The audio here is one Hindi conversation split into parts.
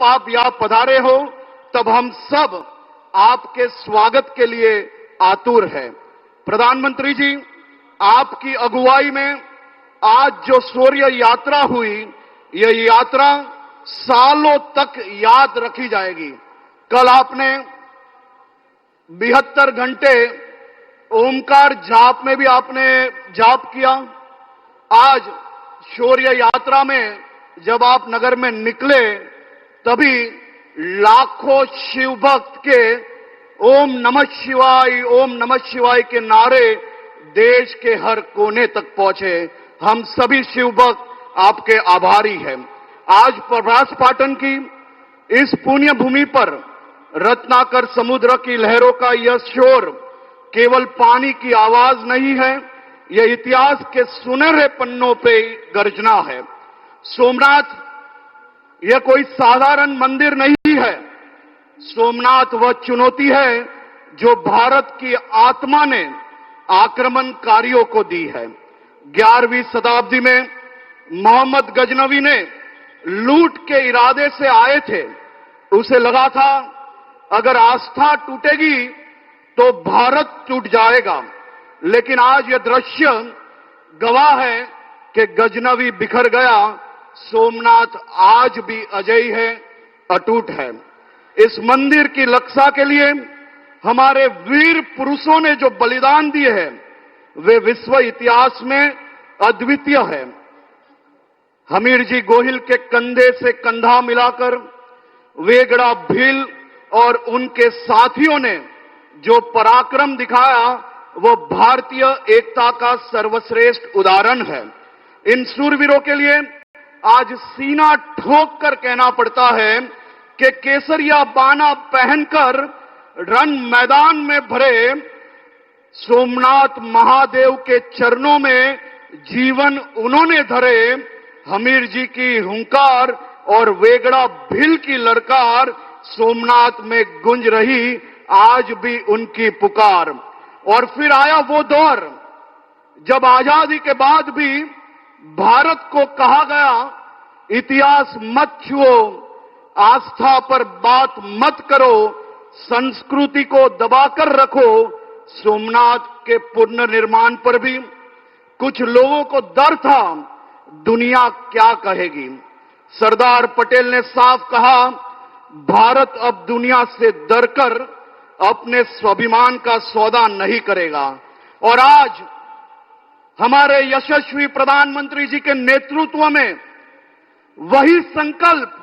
जब आप यहां पधारे हो तब हम सब आपके स्वागत के लिए आतुर हैं। प्रधानमंत्री जी, आपकी अगुवाई में आज जो शौर्य यात्रा हुई, यह यात्रा सालों तक याद रखी जाएगी। कल आपने 72 घंटे ओमकार जाप में भी आपने जाप किया। आज शौर्य यात्रा में जब आप नगर में निकले तभी लाखों शिव भक्त के ओम नमः शिवाय के नारे देश के हर कोने तक पहुंचे। हम सभी शिव भक्त आपके आभारी हैं। आज प्रभास पाटन की इस पुण्य भूमि पर रत्नाकर समुद्र की लहरों का यह शोर केवल पानी की आवाज नहीं है, यह इतिहास के सुनहरे पन्नों पे गर्जना है। सोमनाथ यह कोई साधारण मंदिर नहीं है। सोमनाथ वह चुनौती है जो भारत की आत्मा ने आक्रमणकारियों को दी है। 11वीं शताब्दी में मोहम्मद गजनवी ने लूट के इरादे से आए थे। उसे लगा था अगर आस्था टूटेगी तो भारत टूट जाएगा, लेकिन आज यह दृश्य गवाह है कि गजनवी बिखर गया, सोमनाथ आज भी अजय है, अटूट है। इस मंदिर की रक्षा के लिए हमारे वीर पुरुषों ने जो बलिदान दिए हैं वे विश्व इतिहास में अद्वितीय है। हमीर जी गोहिल के कंधे से कंधा मिलाकर वेगड़ा भील और उनके साथियों ने जो पराक्रम दिखाया वो भारतीय एकता का सर्वश्रेष्ठ उदाहरण है। इन शूरवीरों के लिए आज सीना ठोक कर कहना पड़ता है कि केसरिया बाना पहनकर रण मैदान में भरे सोमनाथ महादेव के चरणों में जीवन उन्होंने धरे। हमीर जी की हुंकार और वेगड़ा भील की ललकार सोमनाथ में गूंज रही, आज भी उनकी पुकार। और फिर आया वो दौर जब आजादी के बाद भी भारत को कहा गया इतिहास मत छुओ, आस्था पर बात मत करो, संस्कृति को दबाकर रखो। सोमनाथ के पुनर्निर्माण पर भी कुछ लोगों को डर था, दुनिया क्या कहेगी। सरदार पटेल ने साफ कहा, भारत अब दुनिया से डरकर अपने स्वाभिमान का सौदा नहीं करेगा। और आज हमारे यशस्वी प्रधानमंत्री जी के नेतृत्व में वही संकल्प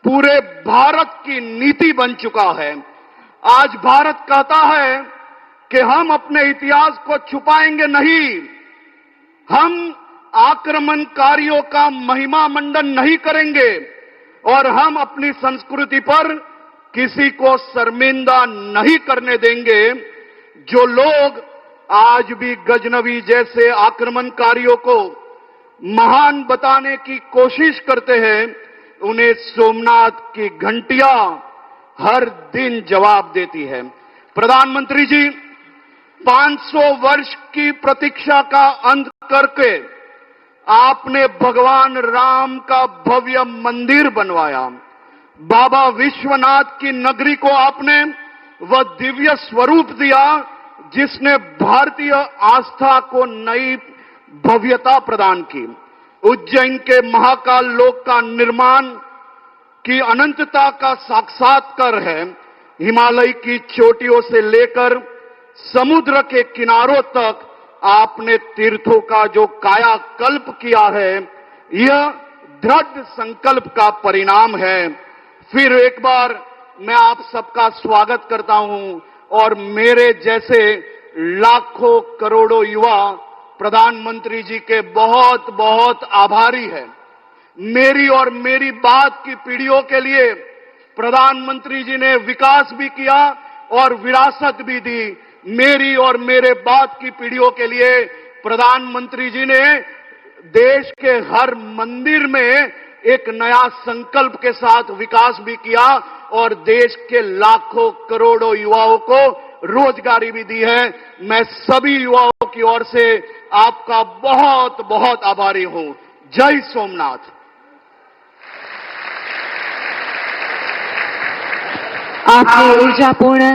पूरे भारत की नीति बन चुका है। आज भारत कहता है कि हम अपने इतिहास को छुपाएंगे नहीं, हम आक्रमणकारियों का महिमा मंडन नहीं करेंगे और हम अपनी संस्कृति पर किसी को शर्मिंदा नहीं करने देंगे। जो लोग आज भी गजनवी जैसे आक्रमणकारियों को महान बताने की कोशिश करते हैं, उन्हें सोमनाथ की घंटियां हर दिन जवाब देती है। प्रधानमंत्री जी, 500 वर्ष की प्रतीक्षा का अंत करके आपने भगवान राम का भव्य मंदिर बनवाया। बाबा विश्वनाथ की नगरी को आपने वह दिव्य स्वरूप दिया जिसने भारतीय आस्था को नई भव्यता प्रदान की। उज्जैन के महाकाल लोक का निर्माण की अनंतता का साक्षात्कार है। हिमालय की चोटियों से लेकर समुद्र के किनारों तक आपने तीर्थों का जो कायाकल्प किया है, यह दृढ़ संकल्प का परिणाम है। फिर एक बार मैं आप सबका स्वागत करता हूं और मेरे जैसे लाखों करोड़ों युवा प्रधानमंत्री जी के बहुत बहुत आभारी हैं। मेरी और मेरी बाद की पीढ़ियों के लिए प्रधानमंत्री जी ने विकास भी किया और विरासत भी दी। मेरी और मेरे बाद की पीढ़ियों के लिए प्रधानमंत्री जी ने देश के हर मंदिर में एक नया संकल्प के साथ विकास भी किया और देश के लाखों करोड़ों युवाओं को रोजगारी भी दी है। मैं सभी युवाओं की ओर से आपका बहुत बहुत आभारी हूं। जय सोमनाथ। आपके ऊर्जापूर्ण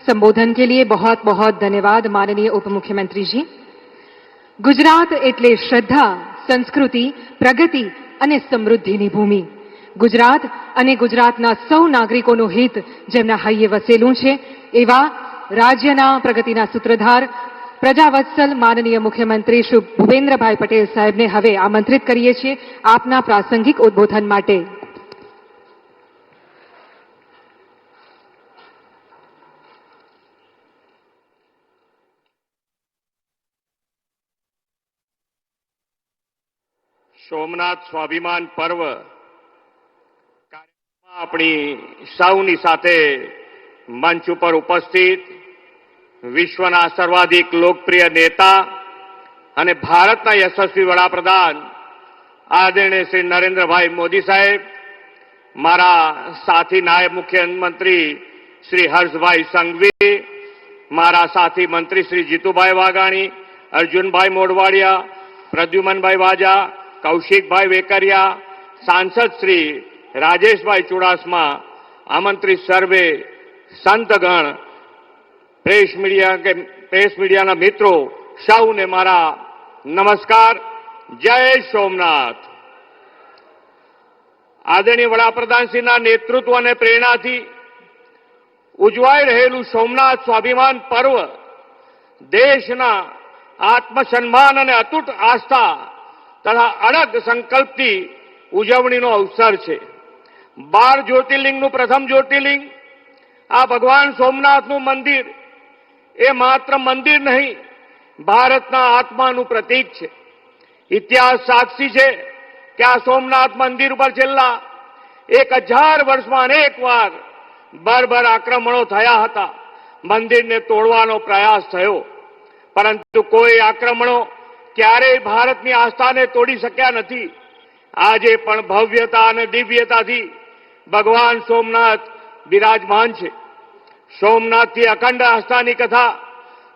संबोधन के लिए बहुत बहुत धन्यवाद माननीय उप मुख्यमंत्री जी। गुजरात एटले श्रद्धा, संस्कृति, प्रगति અને સમૃદ્ધિની ભૂમિ। ગુજરાત અને ગુજરાતના સૌ નાગરિકોનું હિત જેમના હૈયે વસેલું છે એવા રાજ્યના પ્રગતિના સૂત્રધાર પ્રજાવત્સલ માનનીય મુખ્યમંત્રી શ્રી ભૂપેન્દ્રભાઈ પટેલ સાહેબને હવે આમંત્રિત કરીએ છીએ આપના પ્રાસંગિક ઉદ્બોધન માટે। સોમનાથ સ્વાભિમાન પર્વ કાર્યક્રમમાં આપણી સૌની સાથે મંચ ઉપર ઉપસ્થિત વિશ્વના સર્વાધિક લોકપ્રિય નેતા અને ભારતના યશસ્વી વડાપ્રધાન આદરણીય શ્રી નરેન્દ્રભાઈ મોદી સાહેબ, મારા સાથી નાયબ મુખ્યમંત્રી શ્રી હર્ષભાઈ સંઘવી, મારા સાથી મંત્રી શ્રી જીતુભાઈ વાઘાણી, અર્જુનભાઈ મોઢવાડિયા, પ્રદ્યુમનભાઈ વાજા, કૌશિકભાઈ વેકરિયા, સાંસદ શ્રી રાજેશભાઈ ચુડાસમા, આમંત્રિત સર્વે સંતગણ, પ્રેસ મીડિયાના મિત્રો સૌને મારા નમસ્કાર। જય સોમનાથ। આદરણીય વડાપ્રધાનશ્રીના નેતૃત્વ અને પ્રેરણાથી ઉજવાઈ રહેલું સોમનાથ સ્વાભિમાન પર્વ દેશના આત્મસન્માન અને અતૂટ આસ્થા તથા અડગ સંકલ્પથી ઉજવણીનો અવસર છે। 12 જ્યોતિર્લિંગનું પ્રથમ જ્યોતિર્લિંગ આ ભગવાન સોમનાથનું મંદિર એ માત્ર મંદિર નહીં, ભારતના આત્માનું પ્રતીક છે। ઇતિહાસ સાક્ષી છે કે આ સોમનાથ મંદિર ઉપર છેલ્લા 1000 વર્ષમાં અનેક વાર બર્બર આક્રમણો થયા હતા, મંદિરને તોડવાનો પ્રયાસ થયો, પરંતુ કોઈ આક્રમણો ક્યારેય ભારતની આસ્થાને તોડી શક્યા નથી। આજે પણ ભવ્યતા અને દિવ્યતાથી ભગવાન સોમનાથ બિરાજમાન છે। સોમનાથથી અખંડ આસ્થાની કથા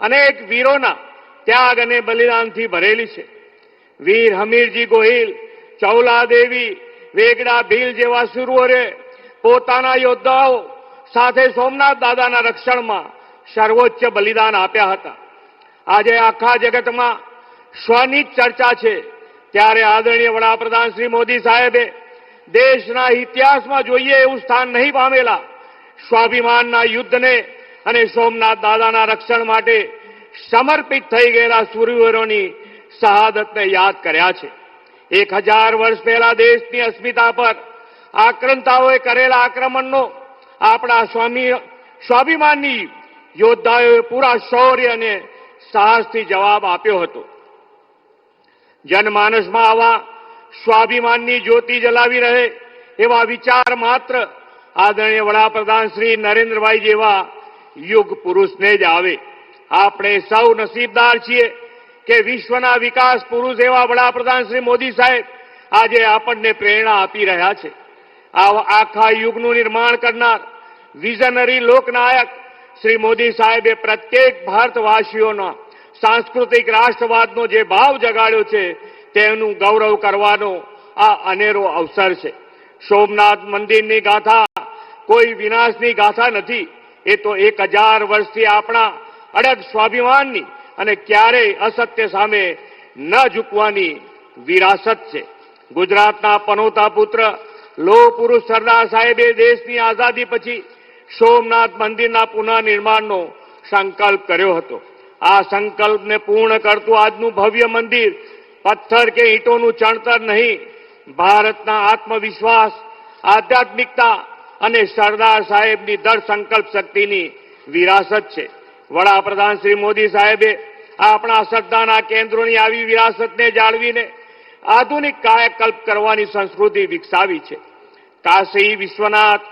અનેક વીરોના ત્યાગ અને બલિદાનથી ભરેલી છે। વીર હમીરજી ગોહિલ, ચૌલાદેવી, વેગડા ભીલ જેવા શૂરોએ પોતાના યોદ્ધાઓ સાથે સોમનાથ દાદાના રક્ષણમાં સર્વોચ્ચ બલિદાન આપ્યા હતા। આજે આખા જગતમાં સ્વની ચર્ચા છે, ત્યારે આદરણીય વડાપ્રધાન શ્રી મોદી સાહેબે દેશના ઇતિહાસમાં જોઈએ એવું સ્થાન નહીં પામેલા સ્વાભિમાનના યુદ્ધને અને સોમનાથ દાદાના રક્ષણ માટે સમર્પિત થઈ ગયેલા શૂરવીરોની શહાદતને યાદ કર્યા છે। 1000 વર્ષ પહેલા દેશની અસ્મિતા પર આક્રંતાઓએ કરેલા આક્રમણનો આપણા સ્વાભિમાનની યોદ્ધાઓએ પૂરા શૌર્ય અને સાહસથી જવાબ આપ્યો હતો। જનમાનસમાં આવા સ્વાભિમાનની જ્યોતિ જલાવી રહે એવા વિચાર માત્ર આદરણીય વડાપ્રધાન શ્રી નરેન્દ્રભાઈ જેવા યુગ પુરુષને જ આવે। આપણે સૌ નસીબદાર છીએ કે વિશ્વના વિકાસ પુરુષ એવા વડાપ્રધાન શ્રી મોદી સાહેબ આજે આપણને પ્રેરણા આપી રહ્યા છે। આખા યુગનું નિર્માણ કરનાર વિઝનરી લોકનાયક શ્રી મોદી સાહેબે પ્રત્યેક ભારતવાસીઓના સાંસ્કૃતિક રાષ્ટ્રવાદનો જે ભાવ જગાડ્યો છે તેનું ગૌરવ કરવાનો આ અનેરો અવસર છે। સોમનાથ મંદિરની ગાથા કોઈ વિનાશની ગાથા નથી, એ તો 1000 વર્ષથી આપણા અડગ સ્વાભિમાનની અને ક્યારેય અસત્ય સામે ન ઝૂકવાની વિરાસત છે। ગુજરાતના પનોતા પુત્ર લોહ પુરુષ સરદાર સાહેબે દેશની આઝાદી પછી સોમનાથ મંદિરના પુનઃનિર્માણનો સંકલ્પ કર્યો હતો। આ સંકલ્પને પૂર્ણ કરતું આજનું ભવ્ય મંદિર પથ્થર કે ઈંટોનું ચણતર નહીં, ભારતના આત્મવિશ્વાસ, આધ્યાત્મિકતા અને સરદાર સાહેબની દૃઢ સંકલ્પ શક્તિની વિરાસત છે। વડાપ્રધાન શ્રી મોદી સાહેબે આપણા શ્રદ્ધાના કેન્દ્રોની આવી વિરાસતને જાળવીને આધુનિક કાયાકલ્પ કરવાની સંસ્કૃતિ વિકસાવી છે। કાશી વિશ્વનાથ,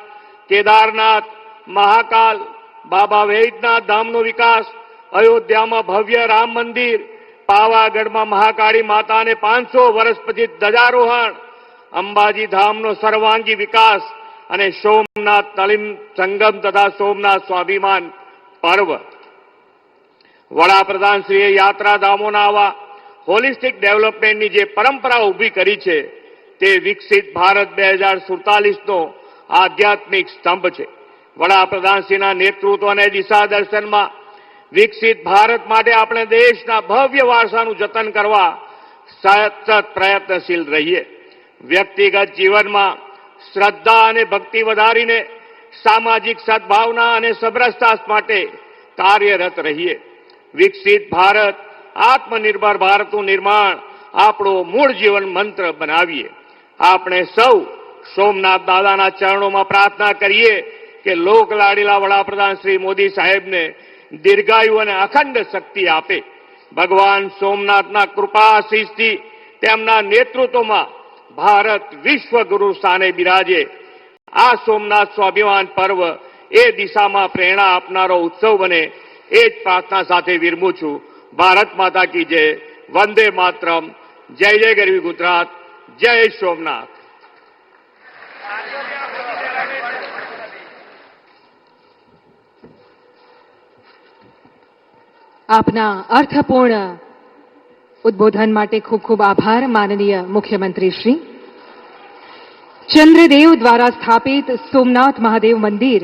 કેદારનાથ, મહાકાલ, બાબા વૈદ્યનાથ ધામનો વિકાસ, અયોધ્યામાં ભવ્ય રામ મંદિર, પાવાગઢમાં મહાકાળી માતાને 500 વર્ષ પછી ધ્વજારોહણ, અંબાજી ધામનો સર્વાંગી વિકાસ અને સોમનાથ તલિમ સંગમ તથા સોમનાથ સ્વાભિમાન પર્વ। વડાપ્રધાનશ્રીએ યાત્રાધામોના આવા હોલિસ્ટિક ડેવલપમેન્ટની જે પરંપરા ઊભી કરી છે તે વિકસિત ભારત 2047નો આધ્યાત્મિક સ્તંભ છે। વડાપ્રધાનશ્રીના નેતૃત્વ અને દિશા દર્શનમાં વિકસિત ભારત માટે આપણે દેશના ભવ્ય વારસાનું જતન કરવા સતત પ્રયત્નશીલ રહીએ. વ્યક્તિગત જીવનમાં શ્રદ્ધા અને ભક્તિ વધારીને સામાજિક સદભાવના અને સમરસતા માટે કાર્યરત રહીએ. વિકસિત ભારત, આત્મનિર્ભર ભારતનું નિર્માણ આપણો મૂળ જીવન મંત્ર બનાવીએ. આપણે સૌ સોમનાથ દાદાના ચરણોમાં પ્રાર્થના કરીએ કે લોકલાડીલા વડાપ્રધાન શ્રી મોદી સાહેબને દીર્ઘાયુ અને અખંડ શક્તિ આપે. ભગવાન સોમનાથના કૃપા આશીષથી તેમના નેતૃત્વમાં ભારત વિશ્વગુરુ સ્થાને બિરાજે. આ સોમનાથ સ્વાભિમાન પર્વ એ દિશામાં પ્રેરણા આપનારો ઉત્સવ બને, એ જ પ્રાર્થના સાથે વિરમું છું. ભારત માતા કી જય. વંદે માતરમ. જય જય ગરવી ગુજરાત. જય સોમનાથ. આપના અર્થપૂર્ણ ઉદ્બોધન માટે ખૂબ ખૂબ આભાર माननीय मुख्यमंत्री श्री. चंद्रदेव द्वारा स्थापित सोमनाथ महादेव मंदिर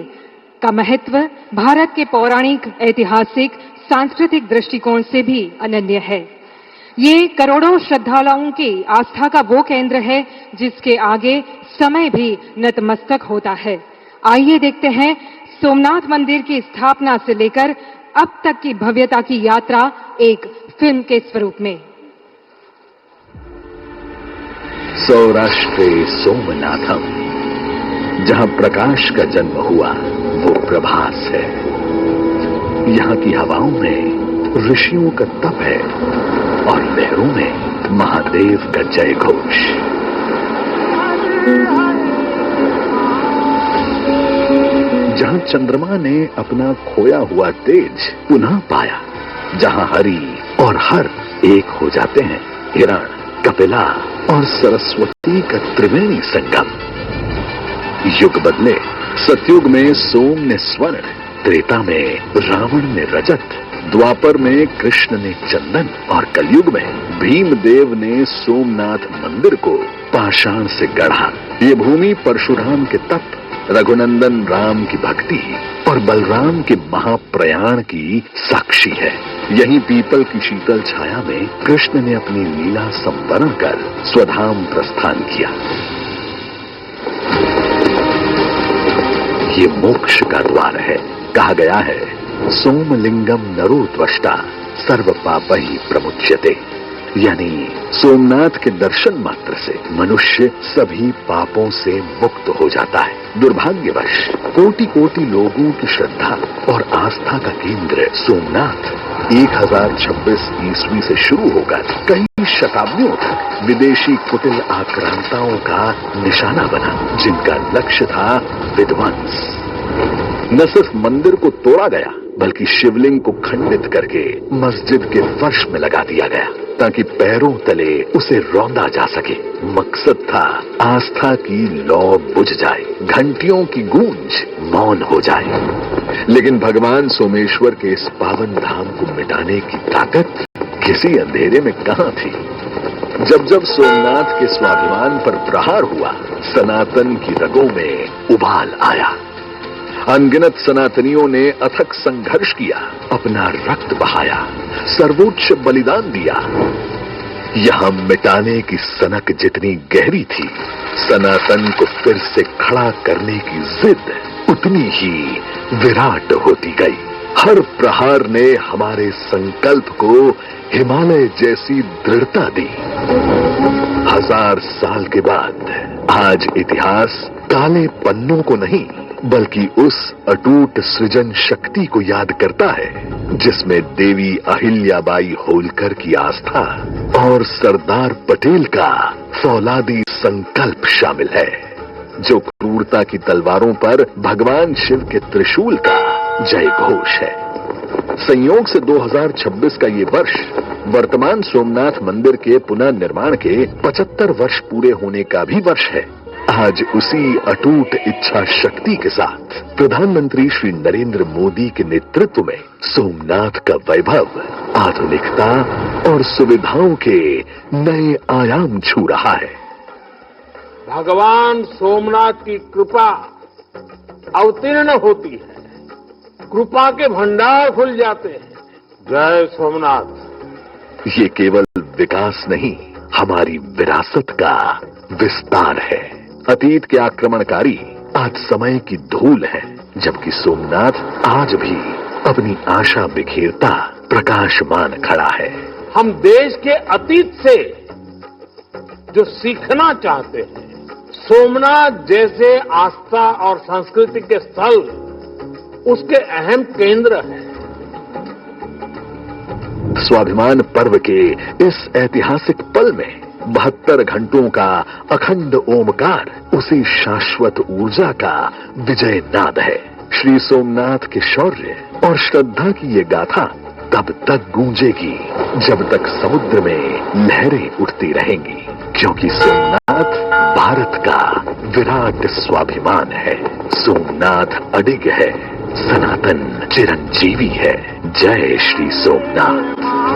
का महत्व भारत के पौराणिक, ऐतिहासिक, सांस्कृतिक दृष्टिकोण से भी अनन्य है. ये करोड़ों श्रद्धालुओं की आस्था का वो केंद्र है जिसके आगे समय भी नतमस्तक होता है. आइए देखते हैं सोमनाथ मंदिर की स्थापना से लेकर अब तक की भव्यता की यात्रा एक फिल्म के स्वरूप में. सौराष्ट्रे सोमनाथम, जहां प्रकाश का जन्म हुआ वो प्रभास है. यहाँ की हवाओं में ऋषियों का तप है और लहरों में महादेव का जय घोष. जहां चंद्रमा ने अपना खोया हुआ तेज पुनः पाया, जहां हरि और हर एक हो जाते हैं, हिरण, कपिला और सरस्वती का त्रिवेणी संगम. युग बदले, सतयुग में सोम ने स्वर्ण, त्रेता में रावण ने रजत, द्वापर में कृष्ण ने चंदन और कलयुग में भीमदेव ने सोमनाथ मंदिर को पाषाण से गढ़ा. ये भूमि परशुराम के तप, रघुनंदन राम की भक्ति और बलराम के महाप्रयाण की साक्षी है. यहीं पीपल की शीतल छाया में कृष्ण ने अपनी लीला संवरण कर स्वधाम प्रस्थान किया. ये मोक्ष का द्वार है. कहा गया है, सोमलिंगम नरो त्वष्टा सर्व पापहि प्रमुच्यते. यानी सोमनाथ के दर्शन मात्र से मनुष्य सभी पापों से मुक्त हो जाता है. दुर्भाग्यवश कोटि कोटि लोगों की श्रद्धा और आस्था का केंद्र सोमनाथ 1026 ईस्वी से शुरू होकर कई शताब्दियों तक विदेशी कुटिल आक्रांताओं का निशाना बना, जिनका लक्ष्य था विध्वंस. न सिर्फ मंदिर को तोड़ा गया, बल्कि शिवलिंग को खंडित करके मस्जिद के फर्श में लगा दिया गया ताकि पैरों तले उसे रौंदा जा सके. मकसद था आस्था की लौ बुझ जाए, घंटियों की गूंज मौन हो जाए. लेकिन भगवान सोमेश्वर के इस पावन धाम को मिटाने की ताकत किसी अंधेरे में कहां थी. जब जब सोमनाथ के स्वाभिमान पर प्रहार हुआ, सनातन की रगों में उबाल आया. अनगिनत सनातनियों ने अथक संघर्ष किया, अपना रक्त बहाया, सर्वोच्च बलिदान दिया. यहां मिटाने की सनक जितनी गहरी थी, सनातन को फिर से खड़ा करने की जिद उतनी ही विराट होती गई. हर प्रहार ने हमारे संकल्प को हिमालय जैसी दृढ़ता दी. 1000 साल के बाद आज इतिहास काले पन्नों को नहीं, बल्कि उस अटूट सृजन शक्ति को याद करता है जिसमें देवी अहिल्याबाई होलकर की आस्था और सरदार पटेल का फौलादी संकल्प शामिल है, जो क्रूरता की तलवारों पर भगवान शिव के त्रिशूल का जय घोष है. संयोग से 2026 का ये वर्ष वर्तमान सोमनाथ मंदिर के पुनर्निर्माण के 75 वर्ष पूरे होने का भी वर्ष है. आज उसी अटूट इच्छा शक्ति के साथ प्रधानमंत्री श्री नरेंद्र मोदी के नेतृत्व में सोमनाथ का वैभव आधुनिकता और सुविधाओं के नए आयाम छू रहा है. भगवान सोमनाथ की कृपा अवतीर्ण होती है, कृपा के भंडार खुल जाते हैं। जय सोमनाथ। ये केवल विकास नहीं, हमारी विरासत का विस्तार है। अतीत के आक्रमणकारी आज समय की धूल है, जबकि सोमनाथ आज भी अपनी आशा बिखेरता प्रकाशमान खड़ा है। हम देश के अतीत से जो सीखना चाहते हैं, सोमनाथ जैसे आस्था और संस्कृति के स्थल उसके अहम केंद्र हैं। स्वाभिमान पर्व के इस ऐतिहासिक पल में 72 घंटों का अखंड ओमकार उसी शाश्वत ऊर्जा का विजय नाद है। श्री सोमनाथ के शौर्य और श्रद्धा की ये गाथा तब तक गूंजेगी जब तक समुद्र में लहरें उठती रहेंगी, क्योंकि सोमनाथ भारत का विराट स्वाभिमान है। सोमनाथ अडिग है, सनातन चिरंजीवी है। जय श्री सोमनाथ।